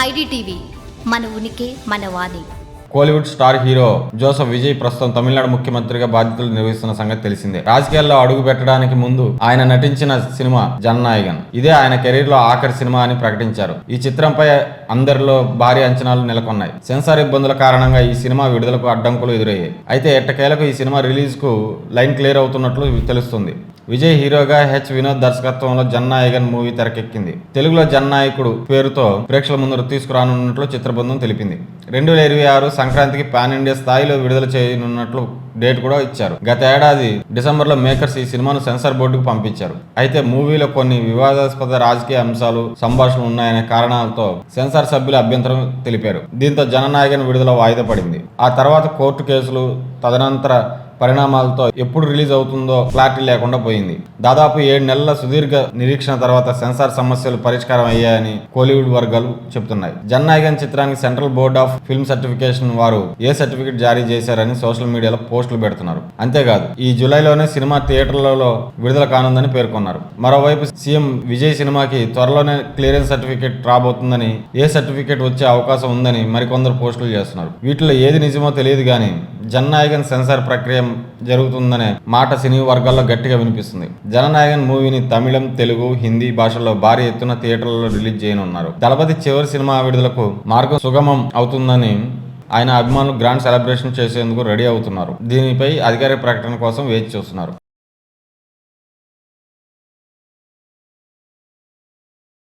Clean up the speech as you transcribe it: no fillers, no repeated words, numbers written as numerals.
IDTV మన ఉనికి మన వాణి. Kollywood star hero Joseph Vijay ప్రస్తుతం తమిళనాడు ముఖ్యమంత్రిగా బాధ్యతలు నిర్వహిస్తున్న సంగతి తెలిసిందే. రాజకీయాల్లో అడుగు పెట్టడానికి ముందు ఆయన నటించిన సినిమా జననాయగన్. ఇదే ఆయన కెరీర్ లో ఆఖరి సినిమా అని ప్రకటించారు. ఈ చిత్రంపై అందరిలో భారీ అంచనాలు నెలకొన్నాయి. సెన్సార్ ఇబ్బందుల కారణంగా ఈ సినిమా విడుదలకు అడ్డంకులు ఎదురయ్యాయి. అయితే ఎట్టకేలకు ఈ సినిమా రిలీజ్ కు లైన్ క్లియర్ అవుతున్నట్లు తెలుస్తుంది. విజయ్ హీరోగా వినోద్ దర్శకత్వంలో జననాయగన్ మూవీ తెరకెక్కింది. తెలుగులో జననాయకుడు పేరుతో ప్రేక్షకుల ముందు తీసుకురానున్నట్లు చిత్ర బృందం తెలిపింది. 2026 సంక్రాంతికి పాన్ ఇండియా స్థాయిలో విడుదల చేయనున్నట్లు డేట్ కూడా ఇచ్చారు. గత ఏడాది డిసెంబర్లో మేకర్స్ ఈ సినిమాను సెన్సార్ బోర్డుకు పంపించారు. అయితే మూవీలో కొన్ని వివాదాస్పద రాజకీయ అంశాలు, సంభాషణలు ఉన్నాయనే కారణాలతో సెన్సార్ సభ్యులు అభ్యంతరం తెలిపారు. దీంతో జననాయగన్ విడుదల వాయిదా పడింది. ఆ తర్వాత కోర్టు కేసులు, తదనంతర పరిణామాలతో ఎప్పుడు రిలీజ్ అవుతుందో క్లారిటీ లేకుండా పోయింది. దాదాపు 7 నెలల సుదీర్ఘ నిరీక్షణ తర్వాత సెన్సార్ సమస్యలు పరిష్కారం అయ్యాయని కోలీవుడ్ వర్గాలు చెబుతున్నాయి. జననాయగన్ చిత్రానికి central board of film certification వారు ఏ సర్టిఫికేట్ జారీ చేశారని సోషల్ మీడియాలో పోస్టులు పెడుతున్నారు. అంతేకాదు ఈ జూలైలోనే సినిమా థియేటర్లలో విడుదల కానుందని పేర్కొన్నారు. మరోవైపు సీఎం విజయ్ సినిమాకి త్వరలోనే క్లియరెన్స్ సర్టిఫికేట్ రాబోతుందని, ఏ సర్టిఫికేట్ వచ్చే అవకాశం ఉందని మరికొందరు పోస్టులు చేస్తున్నారు. వీటిలో ఏది నిజమో తెలియదు కానీ జననాయగన్ సెన్సార్ ప్రక్రియ జరుగుతుందనే మాట సినీ వర్గాల్లో గట్టిగా వినిపిస్తుంది. జననాయగన్ మూవీని తమిళం, తెలుగు, హిందీ భాషల్లో భారీ ఎత్తున థియేటర్లలో రిలీజ్ చేయనున్నారు. దళపతి చివరి సినిమా విడుదలకు మార్గం సుగమం అవుతుందని ఆయన అభిమానులు గ్రాండ్ సెలబ్రేషన్ చేసేందుకు రెడీ అవుతున్నారు. దీనిపై అధికారిక ప్రకటన కోసం వేచి చూస్తున్నారు.